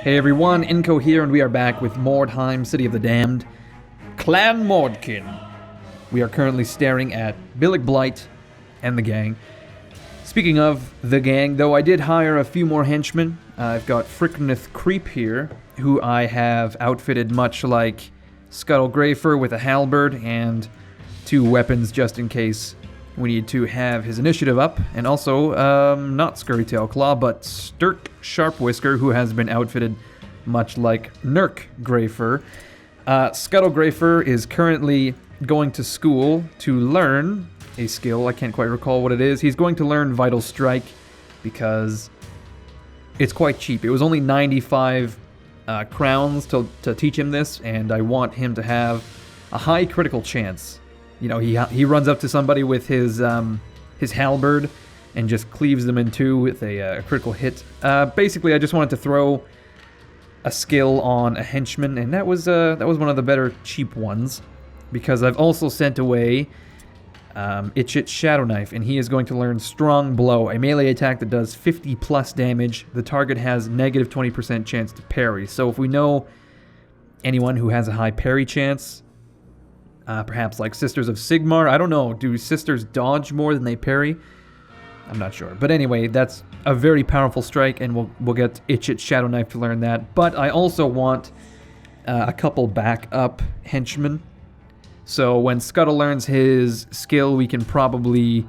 Hey everyone, Inco here, and we are back with Mordheim, City of the Damned, Clan Mordkin. We are currently staring at Billig Blight and the gang. Speaking of the gang, though, I did hire a few more henchmen. I've got Fricnith Creep here, who I have outfitted much like Scuttle Greyfur with a halberd and 2 weapons just in case we need to have his initiative up. And also, not Scurrytail Claw, but Stirk Sharpwhisker, who has been outfitted much like Nurk Greyfur. Scuttle Greyfur is currently going to school to learn a skill. I can't quite recall what it is. He's going to learn Vital Strike because it's quite cheap. It was only 95 crowns to teach him this, and I want him to have a high critical chance. You know, he runs up to somebody with his halberd and just cleaves them in two with a critical hit. Basically, I just wanted to throw a skill on a henchman, and that was one of the better cheap ones, because I've also sent away Itchit Shadow Knife, and he is going to learn Strong Blow, a melee attack that does 50 plus damage. The target has negative 20% chance to parry. So if we know anyone who has a high parry chance, perhaps like Sisters of Sigmar. I don't know. Do sisters dodge more than they parry? I'm not sure. But anyway, that's a very powerful strike, and we'll get Itchit Shadow Knife to learn that. But I also want a couple backup henchmen. So when Scuttle learns his skill, we can probably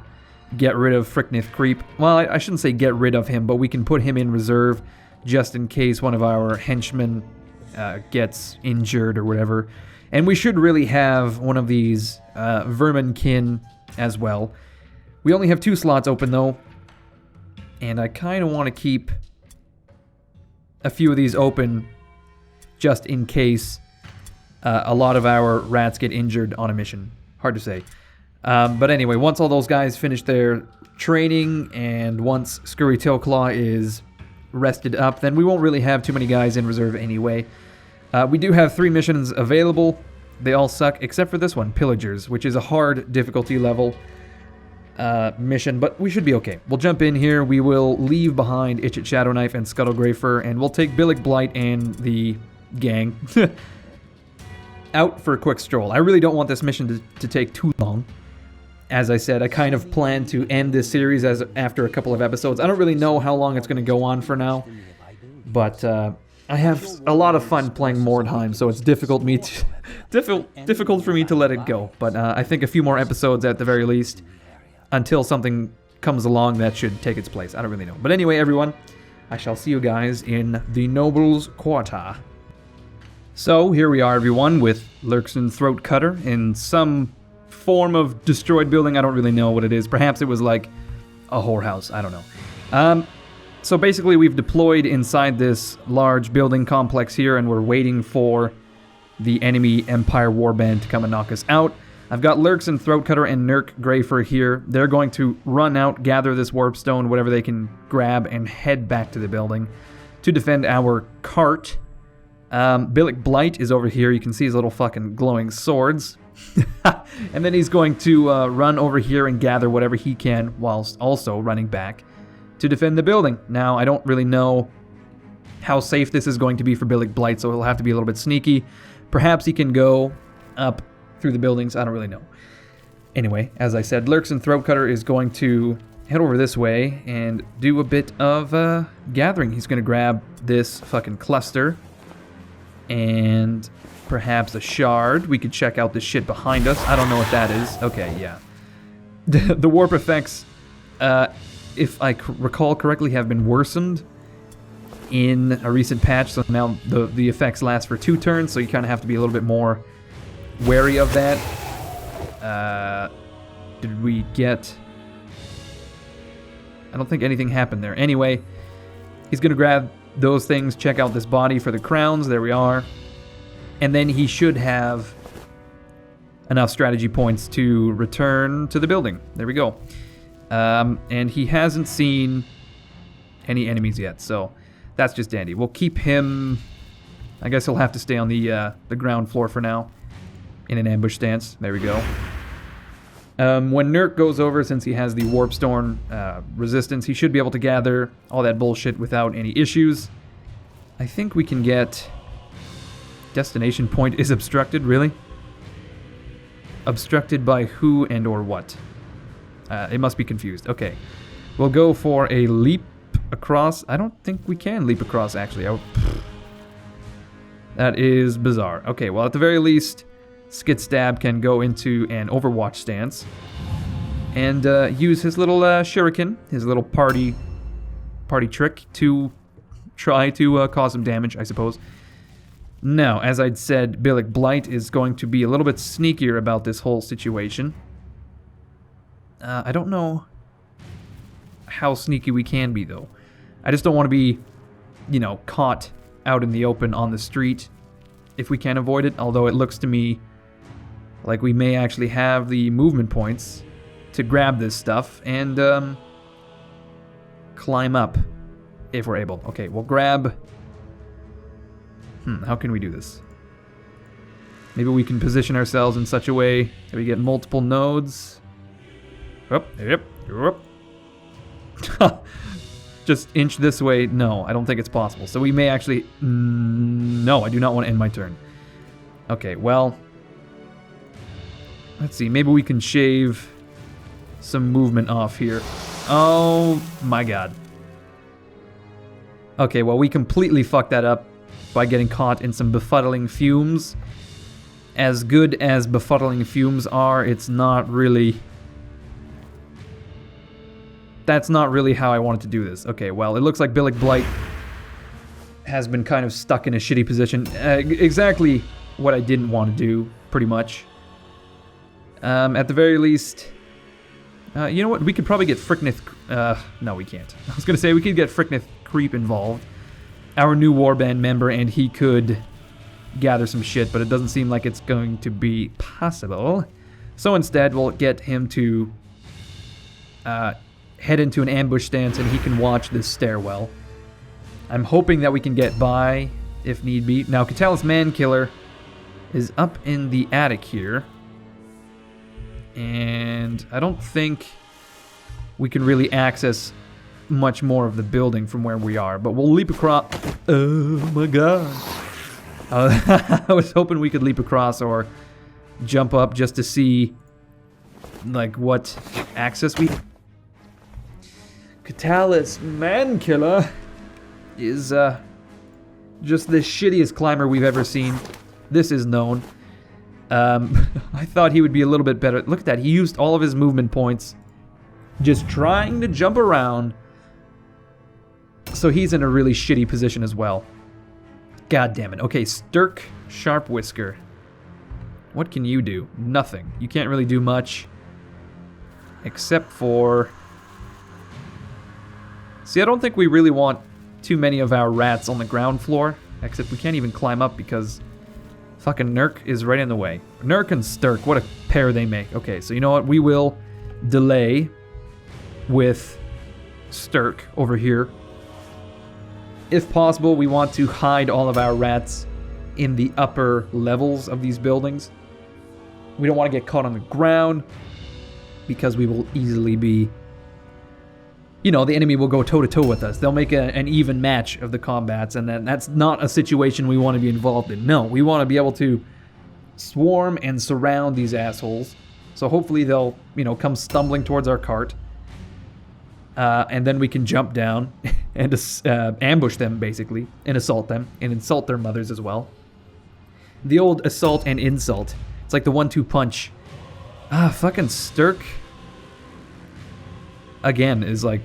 get rid of Fricnith Creep. Well, I shouldn't say get rid of him, but we can put him in reserve just in case one of our henchmen gets injured or whatever. And we should really have one of these Verminkin as well. We only have 2 slots open, though. And I kind of want to keep a few of these open just in case a lot of our rats get injured on a mission. Hard to say. But anyway, once all those guys finish their training and once Scurrytail Claw is rested up, then we won't really have too many guys in reserve anyway. We do have 3 missions available. They all suck, except for this one, Pillagers, which is a hard difficulty level mission, but we should be okay. We'll jump in here. We will leave behind Itchit Shadow Knife and Scuttle Greyfur, and we'll take Billig Blight and the gang out for a quick stroll. I really don't want this mission to take too long. As I said, I kind of plan to end this series after a couple of episodes. I don't really know how long it's going to go on for now, but I have a lot of fun playing Mordheim, so it's difficult for me to let it go. But I think a few more episodes at the very least, until something comes along that should take its place. I don't really know. But anyway, everyone, I shall see you guys in the Noble's Quarter. So here we are, everyone, with Lurkson Throat Cutter in some form of destroyed building. I don't really know what it is. Perhaps it was like a whorehouse. I don't know. So basically, we've deployed inside this large building complex here, and we're waiting for the enemy Empire Warband to come and knock us out. I've got Lurkson Throat Cutter and Nurk Greyfur here. They're going to run out, gather this Warpstone, whatever they can grab, and head back to the building to defend our cart. Billig Blight is over here. You can see his little fucking glowing swords. And then he's going to run over here and gather whatever he can, whilst also running back to defend the building. Now, I don't really know how safe this is going to be for Billig Blight, so he'll have to be a little bit sneaky. Perhaps he can go up through the buildings. I don't really know. Anyway, as I said, Lurkson Throat Cutter is going to head over this way and do a bit of gathering. He's going to grab this fucking cluster and perhaps a shard. We could check out this shit behind us. I don't know what that is. Okay, yeah. The warp effects, if I recall correctly, have been worsened in a recent patch, so now the effects last for 2 turns, so you kind of have to be a little bit more wary of that. Did we get... I don't think anything happened there. Anyway, he's going to grab those things, check out this body for the crowns. There we are. And then he should have enough strategy points to return to the building. There we go. And he hasn't seen any enemies yet, so that's just dandy. We'll keep him... I guess he'll have to stay on the ground floor for now, in an ambush stance. There we go. When Nurk goes over, since he has the Warpstone resistance, he should be able to gather all that bullshit without any issues. I think we can get... Destination point is obstructed, really? Obstructed by who and or what? It must be confused. Okay. We'll go for a leap across. I don't think we can leap across, actually. That is bizarre. Okay, well, at the very least, Skid Stab can go into an Overwatch stance and use his little shuriken, his little party trick to try to cause some damage, I suppose. Now, as I'd said, Billick Blight is going to be a little bit sneakier about this whole situation. I don't know how sneaky we can be, though. I just don't want to be, you know, caught out in the open on the street if we can avoid it, although it looks to me like we may actually have the movement points to grab this stuff and climb up if we're able. Okay, we'll grab... how can we do this? Maybe we can position ourselves in such a way that we get multiple nodes. Yep. Just inch this way. No, I don't think it's possible. So we may actually... No, I do not want to end my turn. Okay, well... Let's see. Maybe we can shave some movement off here. Oh, my God. Okay, well, we completely fucked that up by getting caught in some befuddling fumes. As good as befuddling fumes are, it's not really... That's not really how I wanted to do this. Okay, well, it looks like Billick Blight has been kind of stuck in a shitty position. Exactly what I didn't want to do, pretty much. At the very least... you know what? We could probably get Fricknith... no, we can't. I was going to say we could get Fricknith Creep involved. Our new warband member, and he could gather some shit, but it doesn't seem like it's going to be possible. So instead, we'll get him to head into an ambush stance, and he can watch this stairwell. I'm hoping that we can get by, if need be. Now, Catalyst Mankiller is up in the attic here, and I don't think we can really access much more of the building from where we are, but we'll leap across. Oh my God. I was hoping we could leap across or jump up just to see like what access we... Catalyst Mankiller is just the shittiest climber we've ever seen. This is known. I thought he would be a little bit better. Look at that, he used all of his movement points just trying to jump around. So he's in a really shitty position as well. God damn it. Okay, Stirk Sharp Whisker. What can you do? Nothing. You can't really do much. Except for... See, I don't think we really want too many of our rats on the ground floor. Except we can't even climb up because fucking Nurk is right in the way. Nurk and Stirk, what a pair they make. Okay, so you know what? We will delay with Stirk over here. If possible, we want to hide all of our rats in the upper levels of these buildings. We don't want to get caught on the ground because we will easily be... You know, the enemy will go toe-to-toe with us. They'll make an even match of the combats, and then that's not a situation we want to be involved in. No, we want to be able to swarm and surround these assholes. So hopefully they'll, you know, come stumbling towards our cart. And then we can jump down and ambush them, basically, and assault them, and insult their mothers as well. The old assault and insult. It's like the 1-2 punch. Fucking Stirk, again, is like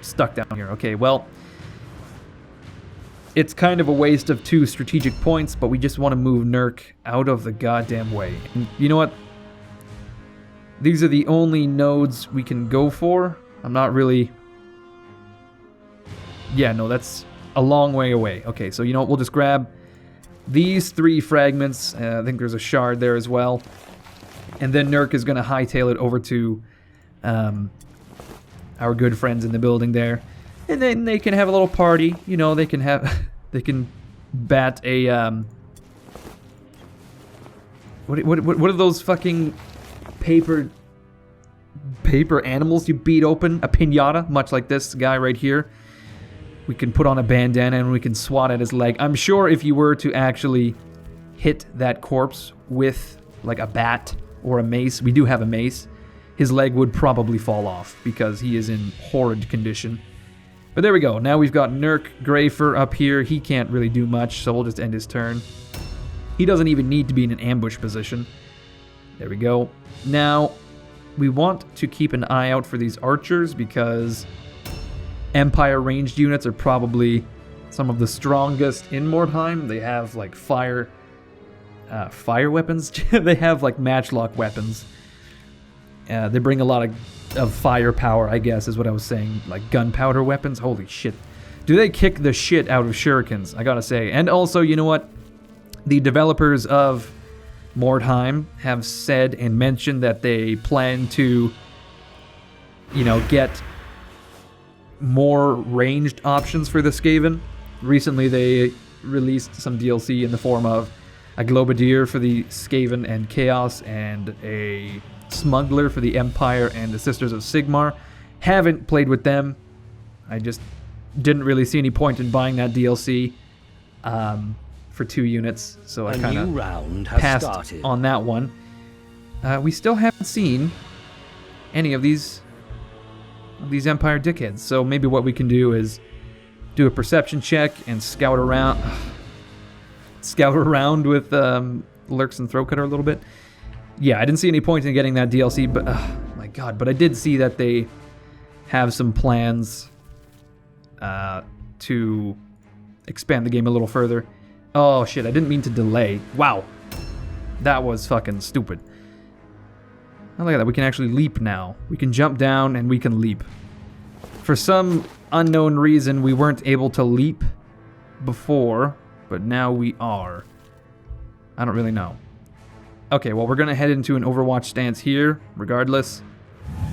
stuck down here. Okay, well, it's kind of a waste of 2 strategic points, but we just want to move Nurk out of the goddamn way. And you know what? These are the only nodes we can go for. I'm not really... Yeah, no, that's a long way away. Okay, so you know what? We'll just grab these 3 fragments. I think there's a shard there as well. And then Nurk is going to hightail it over to our good friends in the building there. And then they can have a little party. You know, they can have... they can bat a... What are those fucking paper animals you beat open? A piñata, much like this guy right here. We can put on a bandana and we can swat at his leg. I'm sure if you were to actually hit that corpse with like a bat or a mace, we do have a mace, his leg would probably fall off because he is in horrid condition. But there we go. Now we've got Nurk Grafer up here. He can't really do much, so we'll just end his turn. He doesn't even need to be in an ambush position. There we go. Now, we want to keep an eye out for these archers because Empire ranged units are probably some of the strongest in Mordheim. They have like fire weapons. They have like matchlock weapons. They bring a lot of firepower, I guess, is what I was saying. Like gunpowder weapons. Holy shit. Do they kick the shit out of shurikens, I gotta say. And also, you know what? The developers of Mordheim have said and mentioned that they plan to, get more ranged options for the Skaven. Recently, they released some DLC in the form of a Globadier for the Skaven and Chaos and a Smuggler for the Empire and the Sisters of Sigmar. Haven't played with them. I just didn't really see any point in buying that DLC for 2 units, so I kind of passed on that one. We still haven't seen any of these Empire dickheads, so maybe what we can do is do a perception check and scout around with Lurks and Throatcutter a little bit. Yeah, I didn't see any point in getting that DLC, but my god, but I did see that they have some plans to expand the game a little further. Oh shit, I didn't mean to delay. Wow. That was fucking stupid. Oh, look at that, we can actually leap now. We can jump down and we can leap. For some unknown reason, we weren't able to leap before, but now we are. I don't really know. Okay, well, we're gonna head into an Overwatch stance here, regardless.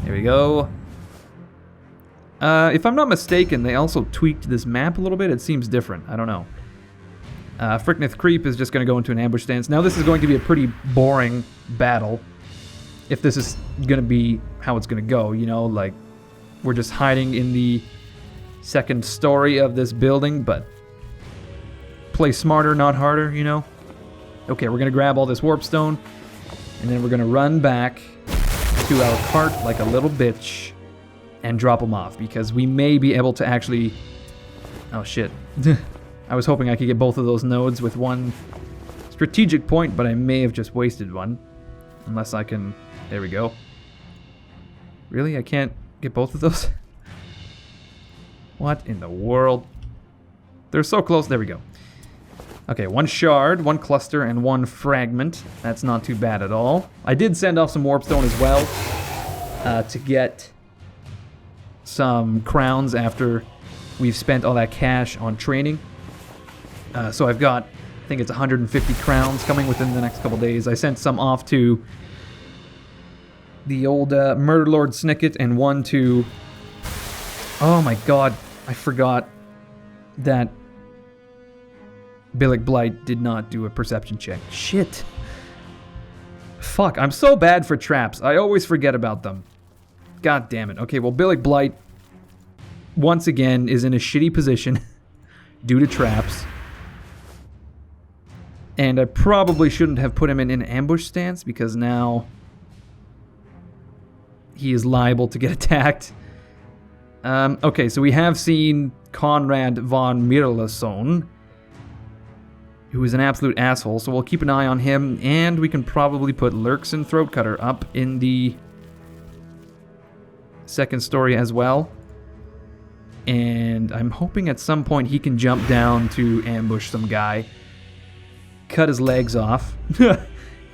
Here we go. If I'm not mistaken, they also tweaked this map a little bit. It seems different. I don't know. Fricknith Creep is just going to go into an ambush stance. Now this is going to be a pretty boring battle. If this is going to be how it's going to go, like we're just hiding in the second story of this building, but play smarter, not harder, Okay, we're going to grab all this Warpstone, and then we're going to run back to our cart like a little bitch and drop them off, because we may be able to actually... Oh, shit. I was hoping I could get both of those nodes with one strategic point, but I may have just wasted one. Unless I can... There we go. Really? I can't get both of those? What in the world? They're so close. There we go. Okay, 1 shard, 1 cluster, and 1 fragment. That's not too bad at all. I did send off some Warpstone as well to get some crowns after we've spent all that cash on training. So I've got, I think it's 150 crowns coming within the next couple days. I sent some off to the old Murder Lord Snicket and 1 to... Oh my god, I forgot that Billick Blight did not do a perception check. Shit. Fuck, I'm so bad for traps. I always forget about them. God damn it. Okay, well, Billick Blight, once again, is in a shitty position due to traps. And I probably shouldn't have put him in an ambush stance, because now he is liable to get attacked. Okay, so we have seen Conrad von Mirlason, who is an absolute asshole, so we'll keep an eye on him, and we can probably put Lurks and Throatcutter up in the second story as well. And I'm hoping at some point he can jump down to ambush some guy, cut his legs off,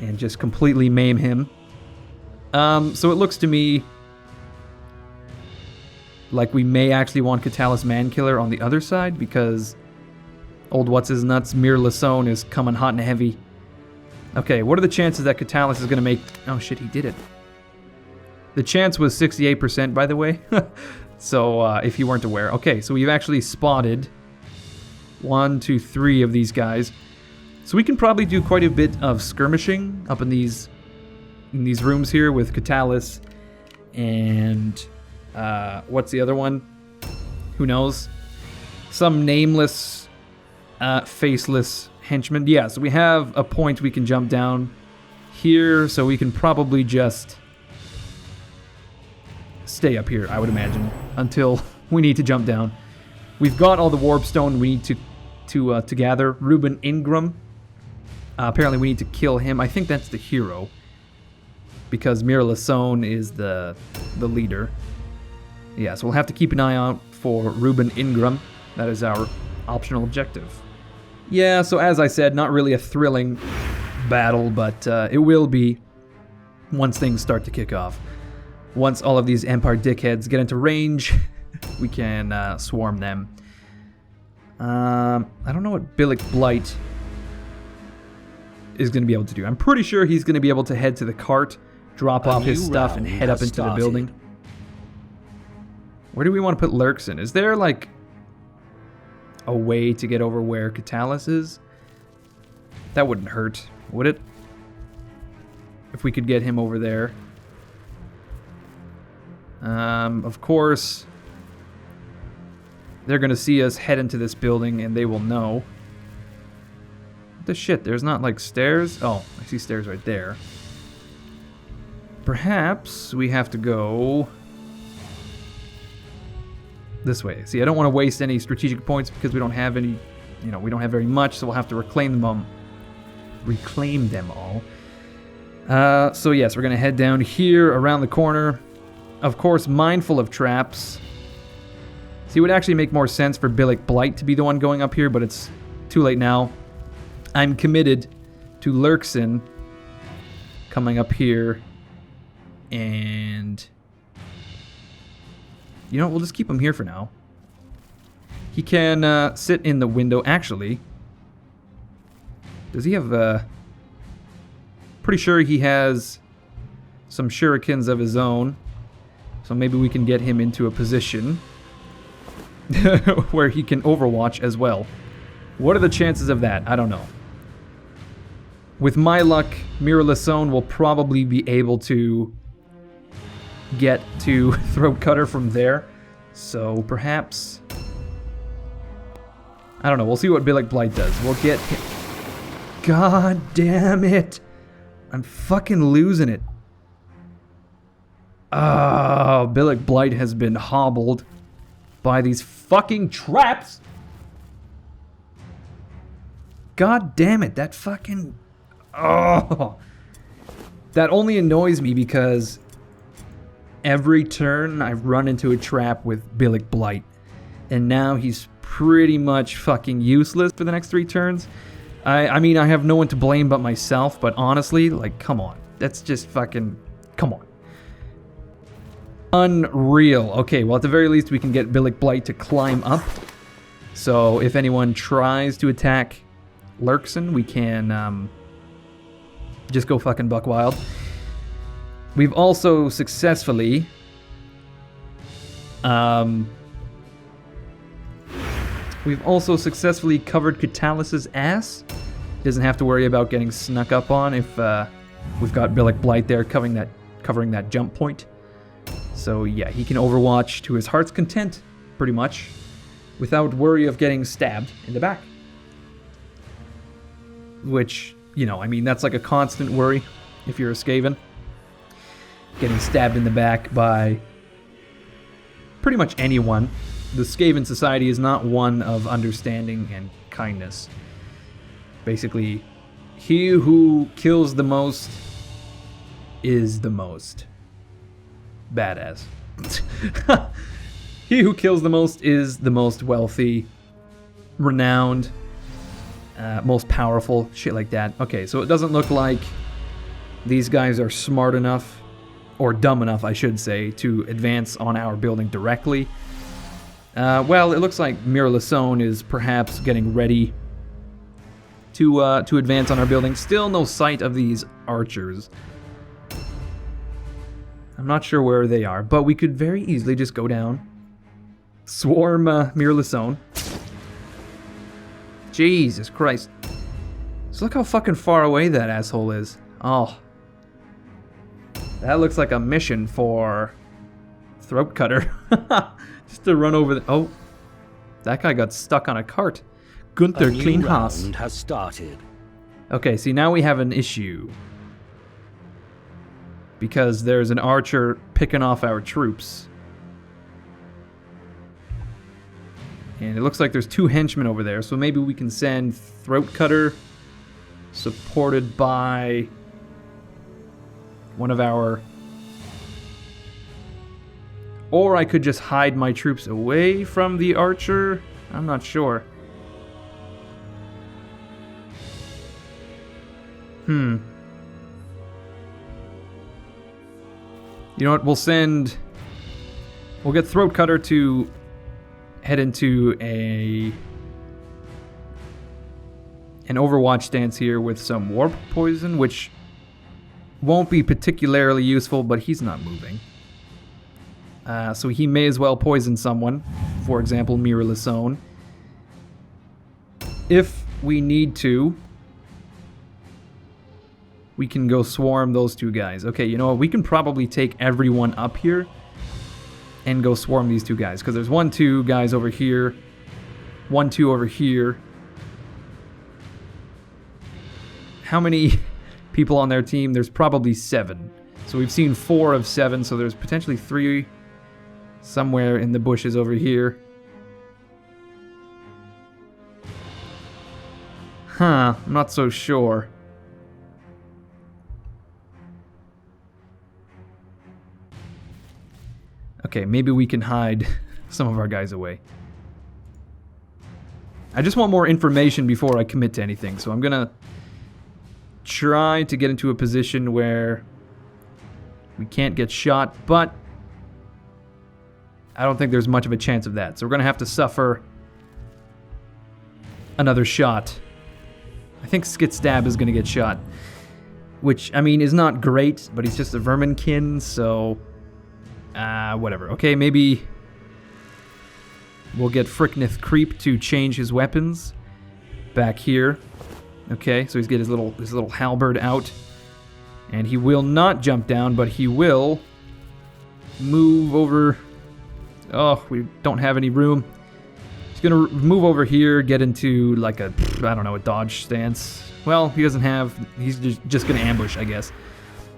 and just completely maim him. So it looks to me like we may actually want Catalyst Mankiller on the other side, because old what's-his-nuts Mirlason is coming hot and heavy. Okay, what are the chances that Catalyst is going to make... Oh shit, he did it. The chance was 68%, by the way. So, if you weren't aware. Okay, so we've actually spotted 1, 2, 3 of these guys. So we can probably do quite a bit of skirmishing up in these rooms here with Catalyst and what's the other one? Who knows? some nameless, faceless henchman. Yeah, so we have a point we can jump down here, so we can probably just stay up here, I would imagine, until we need to jump down. We've got all the warpstone we need to gather. Ruben Ingram. Apparently we need to kill him. I think that's the hero, because Mira Lasone is the leader. Yeah, so we'll have to keep an eye out for Ruben Ingram. That is our optional objective. Yeah, so as I said, not really a thrilling battle, but it will be once things start to kick off. Once all of these Empire dickheads get into range, we can swarm them. I don't know what Billick Blight is going to be able to do. I'm pretty sure he's going to be able to head to the cart, drop off his stuff, and head up into the building. Where do we want to put Lurkson? Is there, like, a way to get over where Catalyst is? That wouldn't hurt, would it? If we could get him over there. Of course, they're going to see us head into this building, and they will know. What the shit? There's not, like, stairs? Oh, I see stairs right there. Perhaps we have to go this way. See, I don't want to waste any strategic points because we don't have any, you know, we don't have very much, so we'll have to reclaim them all. So yes, we're going to head down here around the corner. Of course, mindful of traps. See, it would actually make more sense for Billick Blight to be the one going up here, but it's too late now. I'm committed to Lurkson coming up here, and you know, we'll just keep him here for now. He can sit in the window. Actually, does he have pretty sure he has some shurikens of his own, so maybe we can get him into a position where he can overwatch as well. What are the chances of that? I don't know. With my luck, Mira Lasone will probably be able to get to Throat Cutter from there. So perhaps, I don't know. We'll see what Billick Blight does. We'll get him. God damn it. I'm fucking losing it. Oh, Billick Blight has been hobbled by these fucking traps. God damn it. That fucking... Oh. That only annoys me because every turn I've run into a trap with Billick Blight. And now he's pretty much fucking useless for the next 3 turns. I mean, I have no one to blame but myself, but honestly, like, come on. That's just fucking... Come on. Unreal. Okay, well, at the very least, we can get Billick Blight to climb up. So, if anyone tries to attack Lurkson, we can just go fucking buck wild. We've also successfully covered Catalys's ass. Doesn't have to worry about getting snuck up on if we've got Billick Blight there covering that jump point. So yeah, he can overwatch to his heart's content, pretty much, without worry of getting stabbed in the back. Which, you know, I mean, that's like a constant worry if you're a Skaven. Getting stabbed in the back by pretty much anyone. The Skaven society is not one of understanding and kindness. Basically, he who kills the most is the most badass. He who kills the most is the most wealthy, renowned, most powerful, shit like that. Okay, so it doesn't look like these guys are smart enough, or dumb enough, I should say, to advance on our building directly. Well, it looks like Mira Lasone is perhaps getting ready to advance on our building. Still no sight of these archers. I'm not sure where they are, but we could very easily just go down, swarm Mira Lasone. Jesus Christ. So look how fucking far away that asshole is. Oh. That looks like a mission for Throat Cutter. Just to run over the... Oh. that guy got stuck on a cart. Gunther clean house. Has started. Okay, see, now we have an issue. Because there's an archer picking off our troops. And it looks like there's 2 henchmen over there, so maybe we can send Throat Cutter, supported by one of our... Or I could just hide my troops away from the archer. I'm not sure. You know what? We'll get Throat Cutter to head into an Overwatch stance here with some Warp Poison, which won't be particularly useful, but he's not moving. So he may as well poison someone. For example, Mirrorless Zone. If we need to, we can go swarm those 2 guys. Okay, you know what? We can probably take everyone up here and go swarm these 2 guys. Because there's 1, 2 guys over here. 1, 2 over here. How many people on their team? There's probably 7. So we've seen 4 of 7, so there's potentially 3 somewhere in the bushes over here. I'm not so sure. Okay, maybe we can hide some of our guys away. I just want more information before I commit to anything, so I'm gonna try to get into a position where we can't get shot, but I don't think there's much of a chance of that. So we're gonna have to suffer another shot. I think Skit Stab is gonna get shot, which, I mean, is not great, but he's just a Verminkin, so... whatever. Okay, maybe we'll get Fricknith Creep to change his weapons back here. Okay, so he's got his little halberd out. And he will not jump down, but he will move over. Oh, we don't have any room. He's gonna move over here, get into like a, I don't know, a dodge stance. Well, he doesn't have, he's just gonna ambush, I guess.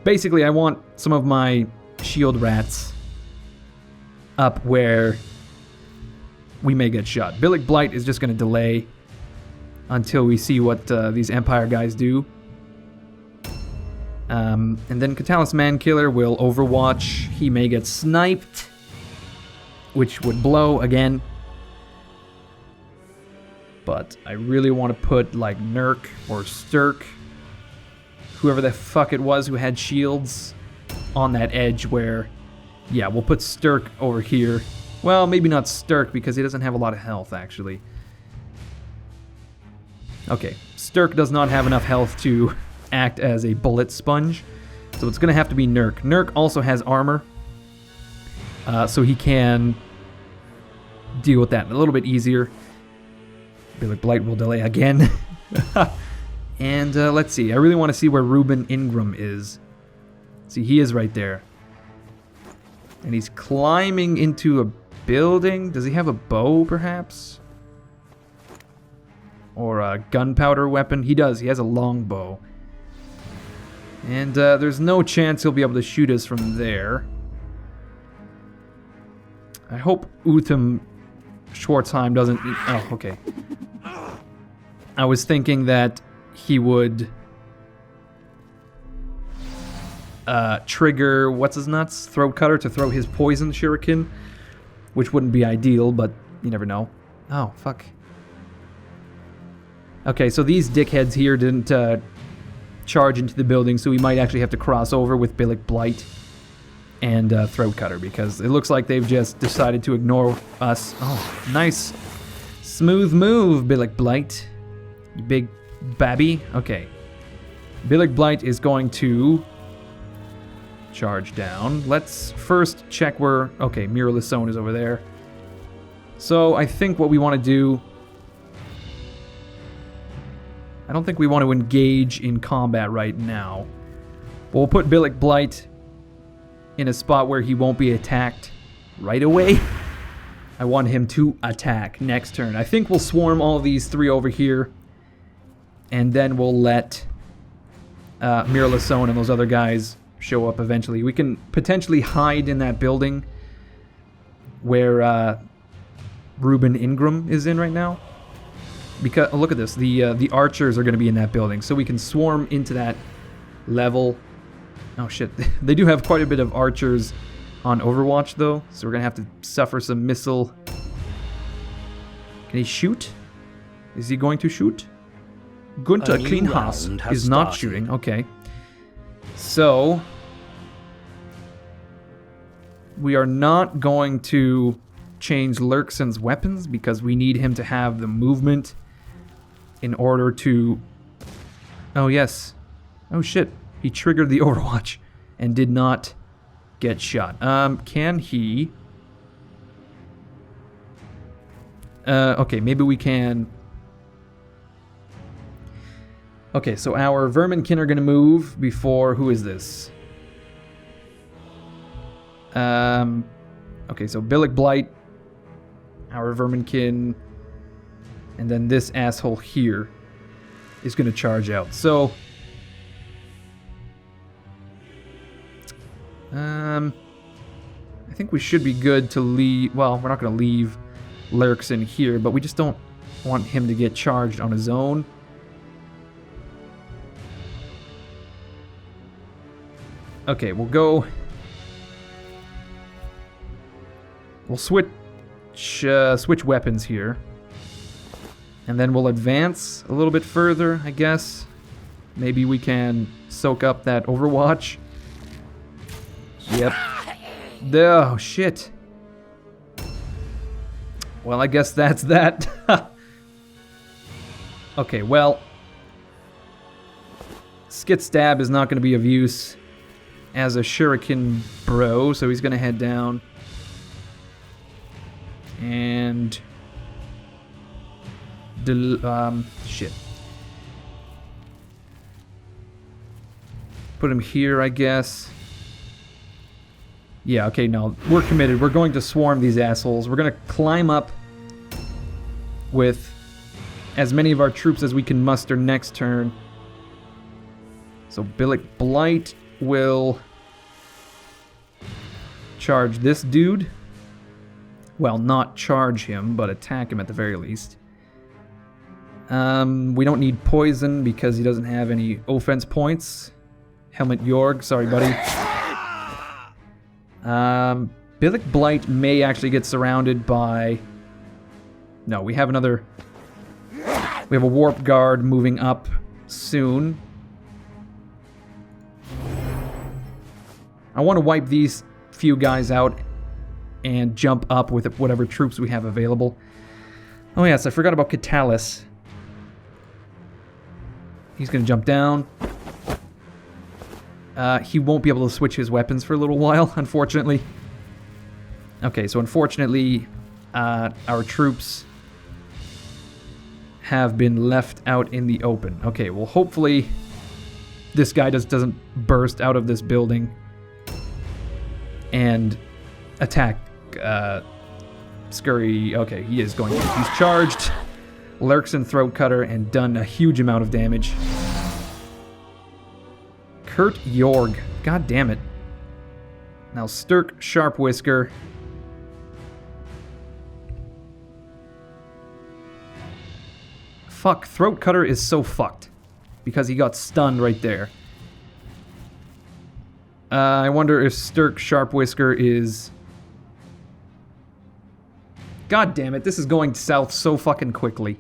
Basically, I want some of my shield rats up where we may get shot. Billick Blight is just going to delay until we see what these Empire guys do. And then Catalyst Mankiller will overwatch. He may get sniped, which would blow again. But I really want to put like Nurk or Sturk, whoever the fuck it was who had shields, on that edge where... Yeah, we'll put Sturk over here. Well, maybe not Sturk because he doesn't have a lot of health, actually. Okay, Sturk does not have enough health to act as a bullet sponge, so it's going to have to be Nurk. Nurk also has armor, so he can deal with that a little bit easier. Billick Blight will delay again. And let's see, I really want to see where Ruben Ingram is. See, he is right there. And he's climbing into a building. Does he have a bow, perhaps? Or a gunpowder weapon? He does. He has a long bow. And there's no chance he'll be able to shoot us from there. I hope Utham Schwarzheim doesn't... Oh, okay. I was thinking that he would... trigger what's-his-nuts, Throat Cutter, to throw his poison shuriken, which wouldn't be ideal, but you never know. Oh, fuck. Okay, so these dickheads here didn't charge into the building, so we might actually have to cross over with Billick Blight and Throat Cutter, because it looks like they've just decided to ignore us. Oh, nice. Smooth move, Billick Blight. You big babby. Okay. Billick Blight is going to... charge down. Let's first check where... Okay, Mirrorless Zone is over there. So I think what we want to do... I don't think we want to engage in combat right now. But we'll put Billick Blight in a spot where he won't be attacked right away. I want him to attack next turn. I think we'll swarm all these 3 over here. And then we'll let Mirlasone and those other guys show up eventually. We can potentially hide in that building where Ruben Ingram is in right now. Because look at this, the archers are going to be in that building, so we can swarm into that level. Oh shit, they do have quite a bit of archers on Overwatch though, so we're going to have to suffer some missile. Can he shoot? Is he going to shoot? Gunther Kleinhaus is not shooting. Okay. So we are not going to change Lurkson's weapons because we need him to have the movement in order to... Oh, yes. Oh, shit. He triggered the Overwatch and did not get shot. Can he... okay, maybe we can... Okay, so our Verminkin are going to move before... Who is this? Okay, so Billick Blight, our Verminkin, and then this asshole here is going to charge out. So, I think we should be good to leave... Well, we're not going to leave Lurkson here, but we just don't want him to get charged on his own. Okay, we'll go... We'll switch weapons here. And then we'll advance a little bit further, I guess. Maybe we can soak up that Overwatch. Yep. Oh, shit. Well, I guess that's that. Okay, well... Skit Stab is not going to be of use as a Shuriken bro, so he's going to head down. And... shit. Put him here, I guess. Yeah, okay, no. We're committed. We're going to swarm these assholes. We're going to climb up with as many of our troops as we can muster next turn. So Billick Blight will charge this dude. Well, not charge him, but attack him at the very least. We don't need poison because he doesn't have any offense points. Helmet Jorg, sorry buddy. Billick Blight may actually get surrounded by... No, we have another... We have a Warp Guard moving up soon. I want to wipe these few guys out and jump up with whatever troops we have available. Oh yes, I forgot about Catalyst. He's going to jump down. He won't be able to switch his weapons for a little while, unfortunately. Okay, so unfortunately, our troops have been left out in the open. Okay, well hopefully this guy doesn't burst out of this building and attack Scurry. Okay, he is going to. He's charged. Lurkson Throat Cutter and done a huge amount of damage. Kurt Jorg. God damn it. Now Sturk Sharp Whisker. Fuck, Throat Cutter is so fucked. Because he got stunned right there. I wonder if Sturk Sharp Whisker is... God damn it, this is going south so fucking quickly.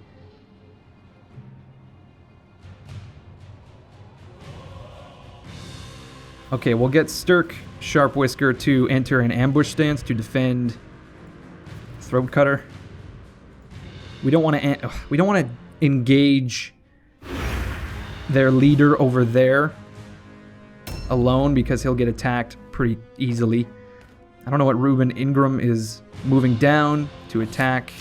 Okay, we'll get Sturk Sharp Whisker to enter an ambush stance to defend Throat Cutter. We don't want to engage their leader over there alone because he'll get attacked pretty easily. I don't know what Ruben Ingram is moving down to attack.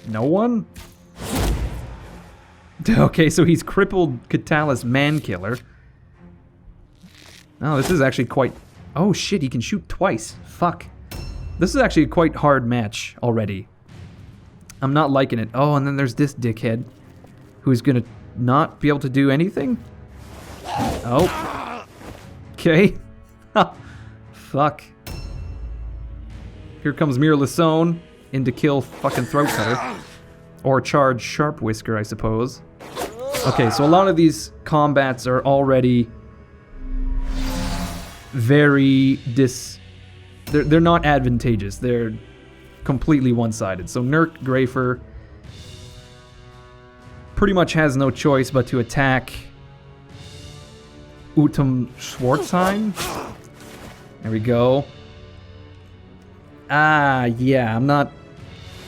No one? Okay, so he's crippled Catalyst Mankiller. Oh, this is actually quite... Oh shit, he can shoot twice. Fuck. This is actually a quite hard match already. I'm not liking it. Oh, and then there's this dickhead who's gonna not be able to do anything? Oh. Okay. Fuck. Here comes Mir Lasone in to kill fucking Throat Cutter. Or charge Sharp Whisker, I suppose. Okay, so a lot of these combats are already very they're not advantageous. They're completely one-sided. So Nurk Grafer pretty much has no choice but to attack Utum Schwarzheim. There we go. Ah, yeah, I'm not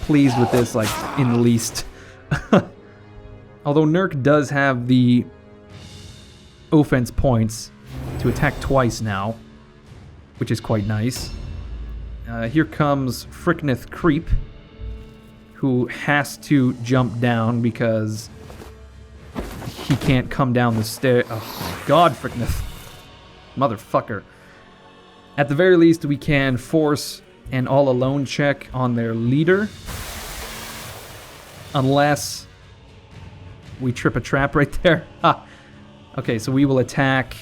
pleased with this, like, in the least. Although Nurk does have the offense points to attack twice now, which is quite nice. Here comes Frickneth Creep, who has to jump down because he can't come down the stair. Oh my god, Frickneth. Motherfucker. At the very least, we can force an all-alone check on their leader. Unless we trip a trap right there. Ha. Okay, so we will attack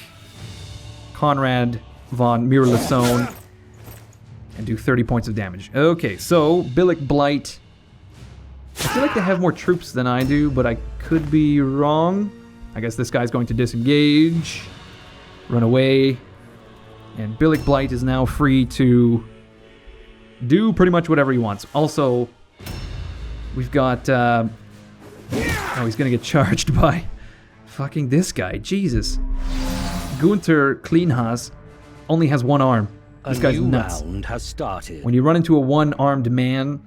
Conrad von Mirlasone and do 30 points of damage. Okay, so Billick Blight. I feel like they have more troops than I do, but I could be wrong. I guess this guy's going to disengage, run away, and Billick Blight is now free to do pretty much whatever he wants. Also, we've got... oh, he's gonna get charged by fucking this guy. Jesus. Gunther Kleinhaus only has one arm. This guy's nuts. Round has started. When you run into a one-armed man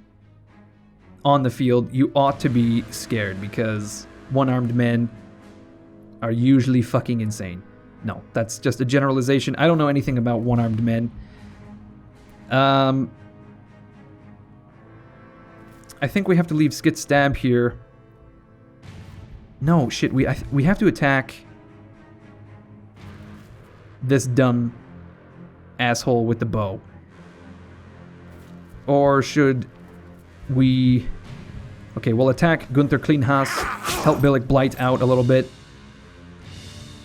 on the field, you ought to be scared because one-armed men are usually fucking insane. No, that's just a generalization. I don't know anything about one-armed men. I think we have to leave Skit Stab here. No, shit, we have to attack this dumb asshole with the bow. Or should we... Okay, we'll attack Gunther Kleinhaus, help Billick Blight out a little bit.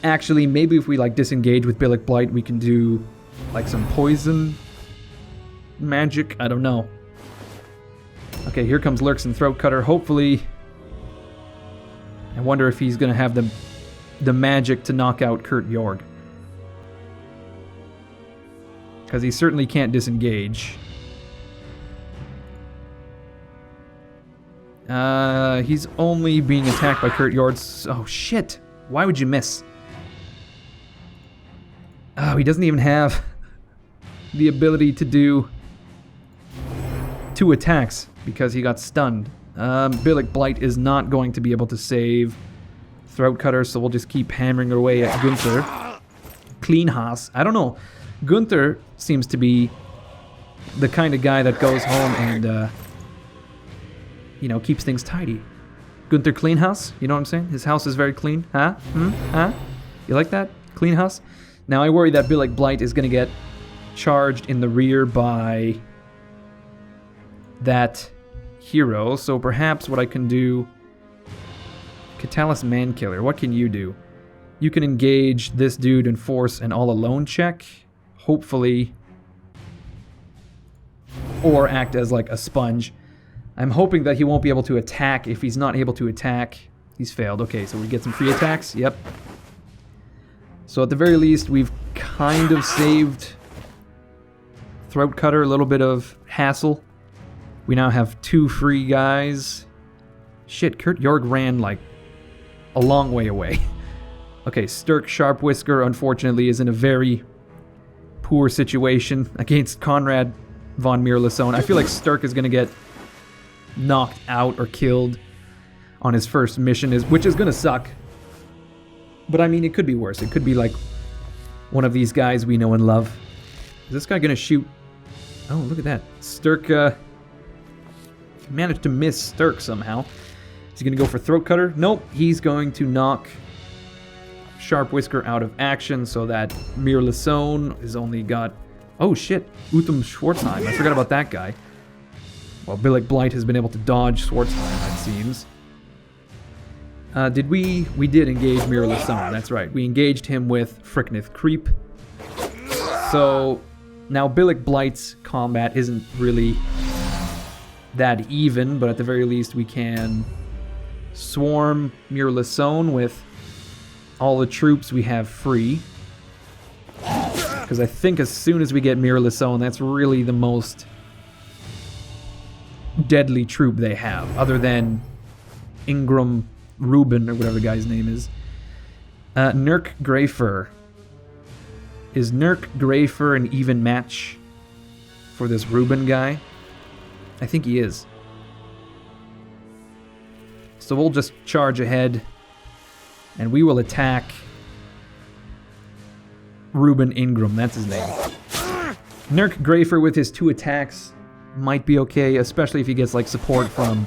Actually, maybe if we, like, disengage with Billick Blight, we can do, like, some poison magic. I don't know. Okay, here comes Lurkson Throat Cutter. Hopefully... I wonder if he's going to have the magic to knock out Kurt Jorg. Because he certainly can't disengage. He's only being attacked by Kurt Jorg. Oh, shit. Why would you miss? Oh, he doesn't even have the ability to do 2 attacks because he got stunned. Billick Blight is not going to be able to save Throat Cutter, so we'll just keep hammering away at Gunther. Kleinhaus. I don't know. Gunther seems to be the kind of guy that goes home and, you know, keeps things tidy. Gunther Kleinhaus, you know what I'm saying? His house is very clean. Huh? Huh? You like that? Kleinhaus? Now, I worry that Billick Blight is going to get charged in the rear by that hero, so perhaps what I can do... Catalyst Mankiller, what can you do? You can engage this dude and force an all-alone check, hopefully, or act as like a sponge. I'm hoping that he won't be able to attack. If he's not able to attack, he's failed. Okay, so we get some free attacks, yep. So at the very least, we've kind of saved Throat Cutter, a little bit of hassle. We now have 2 free guys. Shit, Kurt Jorg ran, like, a long way away. Okay, Sturk Sharp Whisker, unfortunately, is in a very poor situation against Conrad von Mirlasone. I feel like Sturk is going to get knocked out or killed on his first mission, which is going to suck. But, I mean, it could be worse. It could be, like, one of these guys we know and love. Is this guy going to shoot? Oh, look at that. Sturk, managed to miss Sturk somehow. Is he going to go for Throat Cutter? Nope. He's going to knock Sharp Whisker out of action so that Mir Lasone has only got Oh shit, Utham Schwarzheim. I forgot about that guy. Well, Billick Blight has been able to dodge Schwarzheim, it seems. Did we? We did engage Mirrorless Zone, that's right. We engaged him with Fricknith Creep. So, now Billick Blight's combat isn't really that even, but at the very least we can swarm Mirrorless Zone with all the troops we have free. Because I think as soon as we get Mirrorless Zone, that's really the most deadly troop they have, other than Ingram Rubin, or whatever the guy's name is. Nurk Greyfur. Is Nurk Greyfur an even match for this Rubin guy? I think he is. So we'll just charge ahead, and we will attack Reuben Ingram, that's his name. Nurk Greyfur with his 2 attacks might be okay, especially if he gets like support from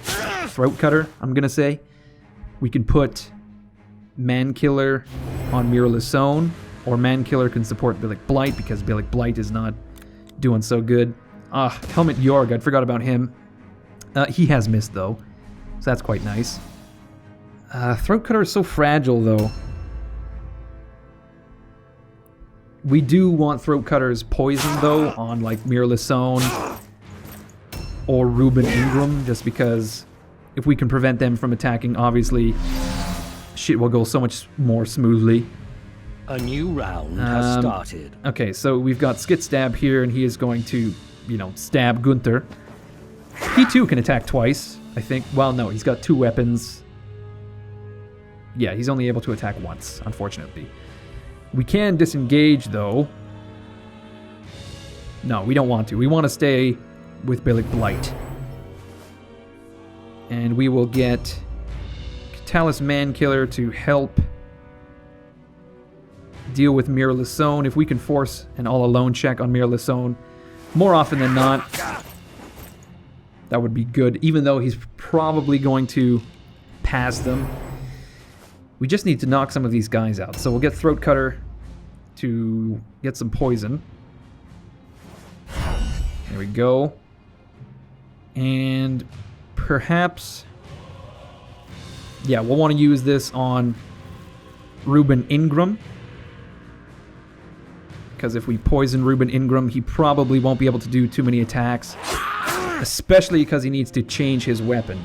Throat Cutter, I'm gonna say. We can put Mankiller on Mirrorless Zone, or Mankiller can support Billick Blight because Billick Blight is not doing so good. Helmet Jorg, I forgot about him. He has missed though, so that's quite nice. Throat Cutter is so fragile though. We do want Throat Cutter's poison though on like Mirrorless Zone or Reuben Ingram, just because if we can prevent them from attacking, obviously shit will go so much more smoothly. A new round has started. Okay, so we've got Skit Stab here, and he is going to, you know, stab Gunther. He too can attack twice, I think. Well, no, he's got 2 weapons. Yeah, he's only able to attack once, unfortunately. We can disengage, though. No, we don't want to. We want to stay with Billick Blight. And we will get Catalyst Mankiller to help deal with Mirrorless Zone. If we can force an all-alone check on Mirrorless Zone, more often than not, that would be good, even though he's probably going to pass them. We just need to knock some of these guys out. So we'll get Throat Cutter to get some poison. There we go. And perhaps, yeah, we'll want to use this on Reuben Ingram. Because if we poison Reuben Ingram, he probably won't be able to do too many attacks. Especially because he needs to change his weapon.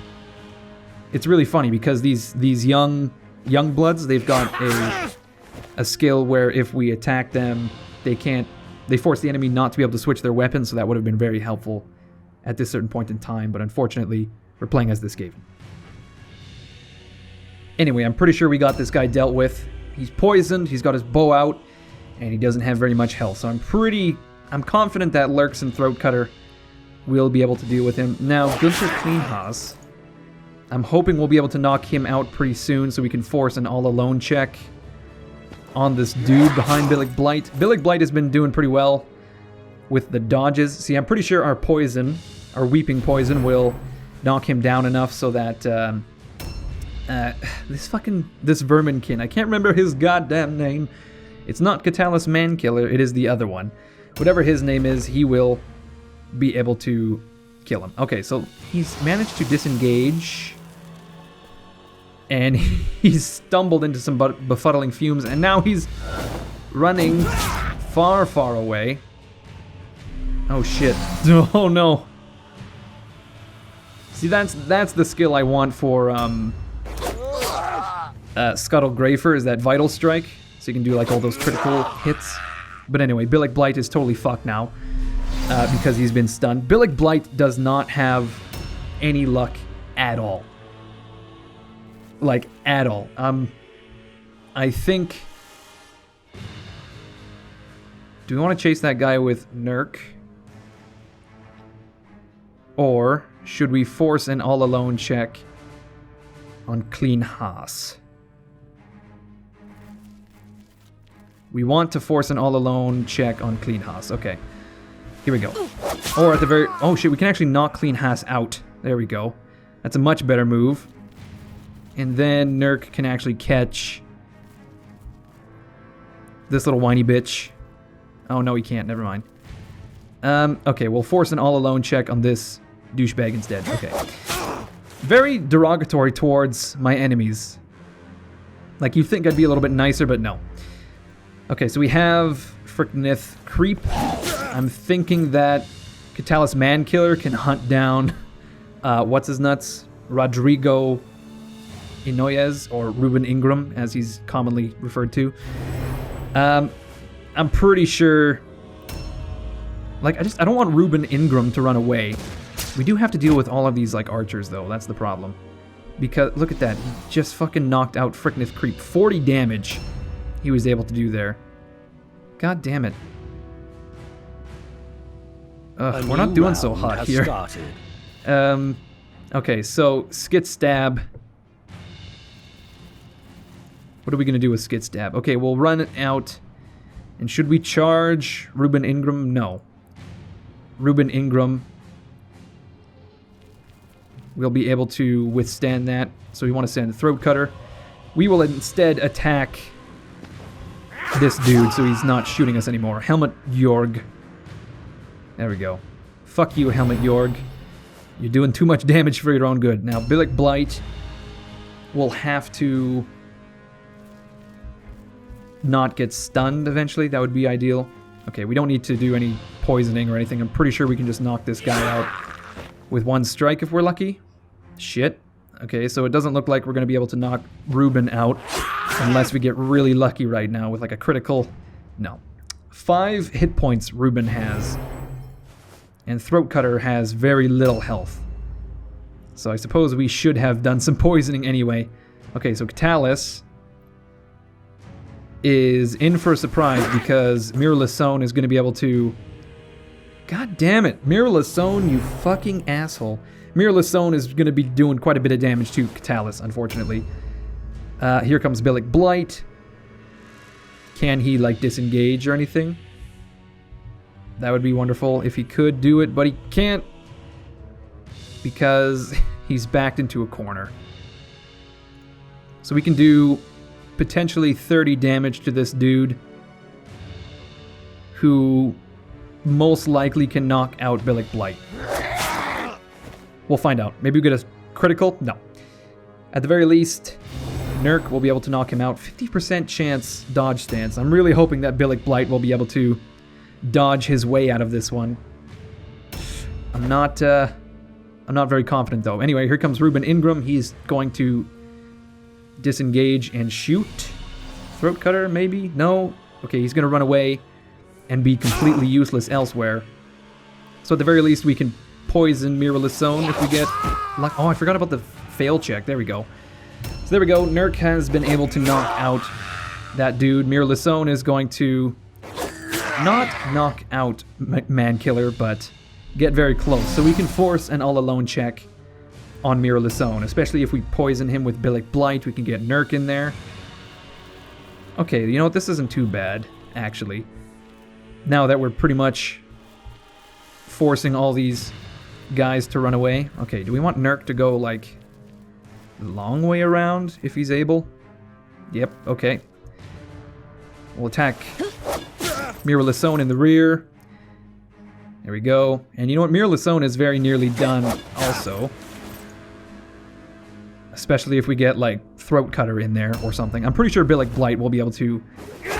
It's really funny because these young bloods, they've got a skill where if we attack them, they force the enemy not to be able to switch their weapon, so that would have been very helpful at this certain point in time, but unfortunately, we're playing as this Skaven. Anyway, I'm pretty sure we got this guy dealt with. He's poisoned, he's got his bow out, and he doesn't have very much health, so I'm confident that Lurks and Throat Cutter will be able to deal with him. Now, Gunther Kleinhaus, I'm hoping we'll be able to knock him out pretty soon so we can force an all-alone check on this dude behind Billick Blight. Billick Blight has been doing pretty well with the dodges. See, I'm pretty sure our poison, our Weeping Poison, will knock him down enough so that this Verminkin, I can't remember his goddamn name. It's not Catalyst Mankiller, it is the other one. Whatever his name is, he will be able to kill him. Okay, so he's managed to disengage, and he's stumbled into some befuddling fumes, and now he's running far, far away. Oh shit. Oh no. See, that's the skill I want for Scuttle Greyfur, is that Vital Strike, so you can do like all those critical hits. But anyway, Billick Blight is totally fucked now. Because he's been stunned. Billick Blight does not have any luck at all. Like, at all. I think... Do we want to chase that guy with Nurk? Or should we force an all-alone check on Kleinhaus? We want to force an all-alone check on Kleinhaus. Okay. Here we go. Or at the very... Oh shit, we can actually knock Kleinhaus out. There we go. That's a much better move. And then Nurk can actually catch this little whiny bitch. Oh no, he can't. Never mind. Okay, we'll force an all-alone check on this douchebag instead. Okay. Very derogatory towards my enemies. Like, you think I'd be a little bit nicer, but no. Okay, so we have Fricnith Creep. I'm thinking that Catalyst Mankiller can hunt down, what's-his-nuts? Rodrigo Inoyes, or Ruben Ingram, as he's commonly referred to. I'm pretty sure... Like, I don't want Ruben Ingram to run away. We do have to deal with all of these, like, archers, though. That's the problem. Because, look at that. He just fucking knocked out Fricnith Creep. 40 damage he was able to do there. God damn it. Ugh, we're not doing so hot here. Okay, so Skit Stab. What are we going to do with Skit Stab? Okay, we'll run it out. And should we charge Ruben Ingram? No. Ruben Ingram will be able to withstand that. So we want to send the Throat Cutter. We will instead attack this dude so he's not shooting us anymore. Helmut Jorg. There we go. Fuck you, Helmut Jorg. You're doing too much damage for your own good. Now, Billick Blight will have to not get stunned eventually. That would be ideal. Okay, we don't need to do any poisoning or anything. I'm pretty sure we can just knock this guy out with one strike if we're lucky. Shit. Okay, so it doesn't look like we're going to be able to knock Ruben out unless we get really lucky right now with like a critical... No. 5 hit points Ruben has. And Throat Cutter has very little health. So I suppose we should have done some poisoning anyway. Okay, so Catalyst is in for a surprise because Miralassone is going to be able to... God damn it, Miralassone, you fucking asshole. Miralassone is going to be doing quite a bit of damage to Catalyst, unfortunately. Here comes Billick Blight. Can he, like, disengage or anything? That would be wonderful if he could do it, but he can't because he's backed into a corner. So we can do potentially 30 damage to this dude who most likely can knock out Billick Blight. We'll find out. Maybe we get a critical? No. At the very least, Nurk will be able to knock him out. 50% chance dodge stance. I'm really hoping that Billick Blight will be able to dodge his way out of this one. I'm not very confident though. Anyway, here comes Ruben Ingram. He's going to disengage and shoot. Throat Cutter, maybe? No? Okay, he's going to run away and be completely useless elsewhere. So at the very least, we can poison Miralassone if we get luck. Oh, I forgot about the fail check. There we go. So there we go. Nurk has been able to knock out that dude. Miralassone is going to not knock out Mankiller, but get very close. So we can force an all-alone check on Miralassone, especially if we poison him with Billick Blight. We can get Nurk in there. Okay, you know what? This isn't too bad, actually. Now that we're pretty much forcing all these guys to run away. Okay, do we want Nurk to go, like, the long way around, if he's able? Yep, okay. We'll attack Miralassone in the rear. There we go. And you know what? Miralassone is very nearly done also. Especially if we get, like, Throat Cutter in there or something. I'm pretty sure Billick Blight will be able to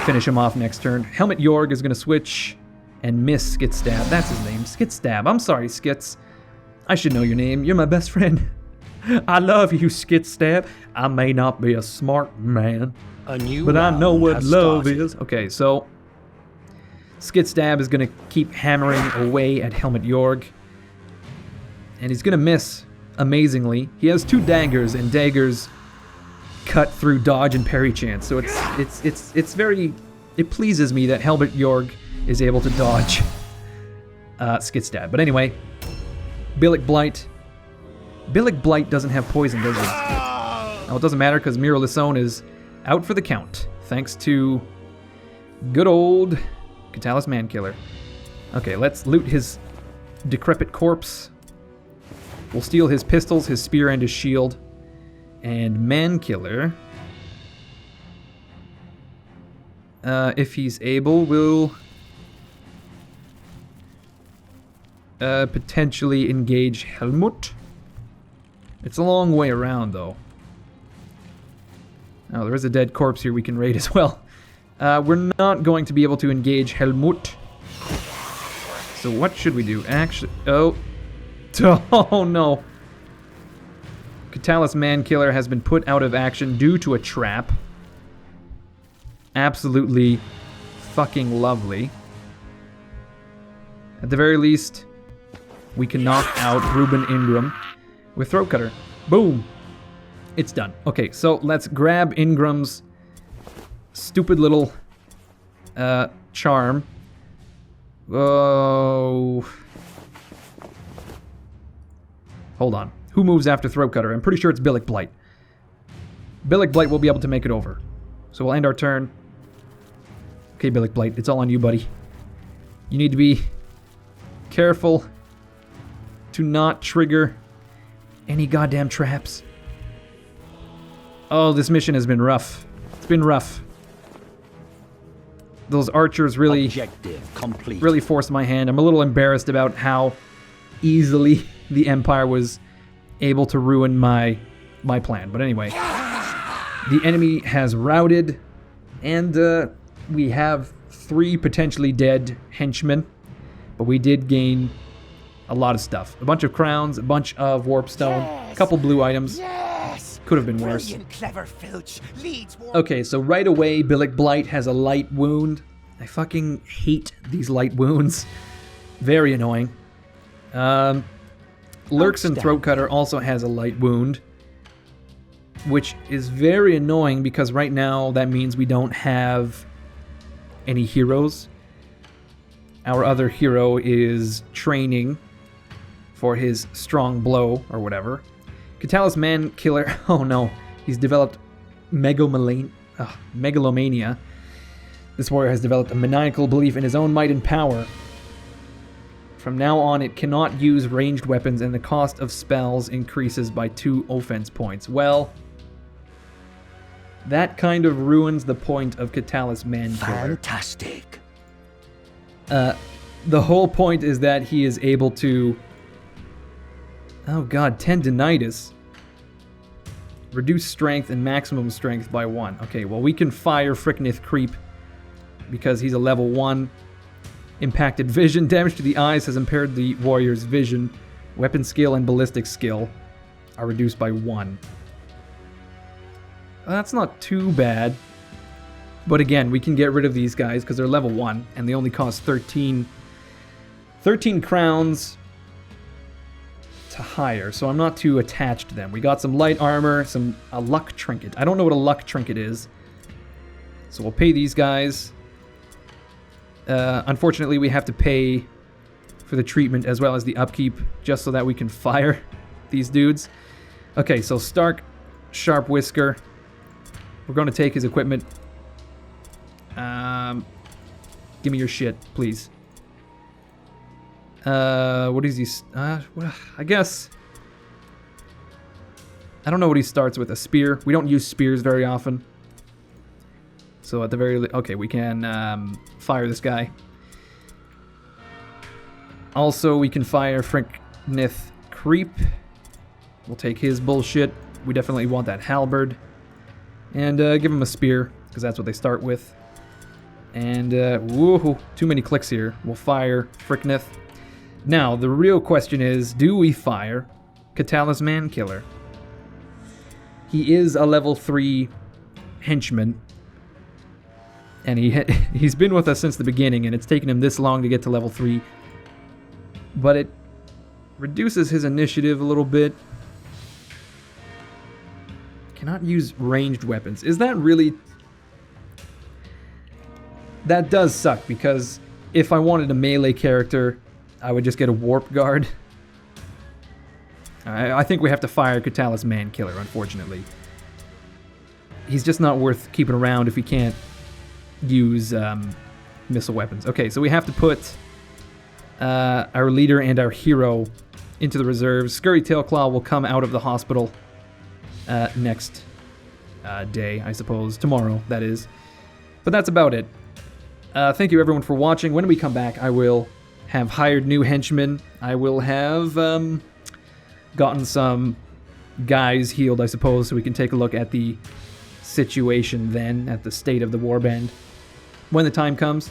finish him off next turn. Helmut Jorg is going to switch and miss Skit Stab. That's his name. Skit Stab. I'm sorry, Skits. I should know your name. You're my best friend. I love you, Skit Stab. I may not be a smart man, but I know what love is. Okay, so Skit Stab is going to keep hammering away at Helmut Jorg. And he's going to miss amazingly. He has 2 daggers, and daggers cut through dodge and parry chance. So it's very... It pleases me that Helmut Jorg is able to dodge Skit Stab. But anyway, Billick Blight. Billick Blight doesn't have poison, does he? Now, it doesn't matter because Miralassone is out for the count, thanks to good old Catalyst Mankiller. Okay, let's loot his decrepit corpse. We'll steal his pistols, his spear, and his shield. And Mankiller, if he's able, will potentially engage Helmut. It's a long way around, though. Oh, there is a dead corpse here we can raid as well. We're not going to be able to engage Helmut. So what should we do? Actually, oh no. Catalyst Man-Killer has been put out of action due to a trap. Absolutely fucking lovely. At the very least, we can knock out Ruben Ingram with Throat Cutter. Boom. It's done. Okay, so let's grab Ingram's stupid little charm. Oh. Hold on. Who moves after Throat Cutter? I'm pretty sure it's Billick Blight. Billick Blight will be able to make it over. So we'll end our turn. Okay, Billick Blight, it's all on you, buddy. You need to be careful to not trigger any goddamn traps. Oh, this mission has been rough. It's been rough. Those archers really forced my hand. I'm a little embarrassed about how easily the Empire was able to ruin my plan. But anyway, the enemy has routed, and we have 3 potentially dead henchmen. But we did gain a lot of stuff. A bunch of crowns, a bunch of warpstone, a couple blue items. Could have been worse. Clever filch leads okay, so right away, Billick Blight has a light wound. I fucking hate these light wounds. Very annoying. Lurks and Throat Cutter also has a light wound, which is very annoying because right now that means we don't have any heroes. Our other hero is training for his strong blow or whatever. Catalyst Man-Killer, oh no, he's developed megalomania. This warrior has developed a maniacal belief in his own might and power. From now on, it cannot use ranged weapons, and the cost of spells increases by 2 offense points. Well, that kind of ruins the point of Catalyst Man-Killer. Fantastic. The whole point is that he is able to... Oh god, tendinitis. Reduce strength and maximum strength by 1. Okay, well we can fire Fricknith Creep because he's a level 1. Impacted vision. Damage to the eyes has impaired the warrior's vision. Weapon skill and ballistic skill are reduced by 1. That's not too bad. But again, we can get rid of these guys because they're level 1 and they only cost 13 crowns to hire, so I'm not too attached to them. We got some light armor, a luck trinket. I don't know what a luck trinket is, so we'll pay these guys. Unfortunately, we have to pay for the treatment as well as the upkeep just so that we can fire these dudes. Okay, so Stark Sharp Whisker. We're going to take his equipment. Give me your shit, please. What is he? I guess. I don't know what he starts with. A spear. We don't use spears very often. So at the very okay, we can fire this guy. Also, we can fire Fricknith Creep. We'll take his bullshit. We definitely want that halberd. And give him a spear, because that's what they start with. And, woohoo, too many clicks here. We'll fire Fricknith. Now, the real question is, do we fire Catalyst Man-Killer? He is a level 3 henchman. And he's been with us since the beginning, and it's taken him this long to get to level 3. But it reduces his initiative a little bit. Cannot use ranged weapons. Is that really... That does suck, because if I wanted a melee character, I would just get a Warp Guard. I think we have to fire Catalyst Man-Killer, unfortunately. He's just not worth keeping around if he can't use missile weapons. Okay, so we have to put our leader and our hero into the reserves. Scurry Tailclaw will come out of the hospital next day, I suppose. Tomorrow, that is. But that's about it. Thank you everyone for watching. When we come back, I will have hired new henchmen. I will have gotten some guys healed, I suppose, so we can take a look at the situation then, at the state of the warband, when the time comes.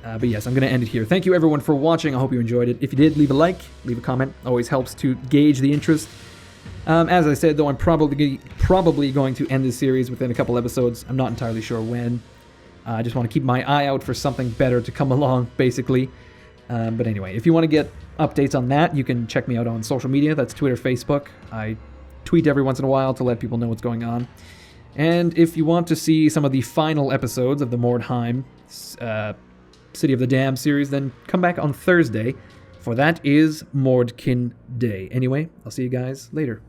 But yes, I'm going to end it here. Thank you everyone for watching. I hope you enjoyed it. If you did, leave a like, leave a comment. Always helps to gauge the interest. As I said, though, I'm probably going to end this series within a couple episodes. I'm not entirely sure when. I just want to keep my eye out for something better to come along, basically. But anyway, if you want to get updates on that, you can check me out on social media. That's Twitter, Facebook. I tweet every once in a while to let people know what's going on. And if you want to see some of the final episodes of the Mordheim City of the Damned series, then come back on Thursday, for that is Mordkin Day. Anyway, I'll see you guys later.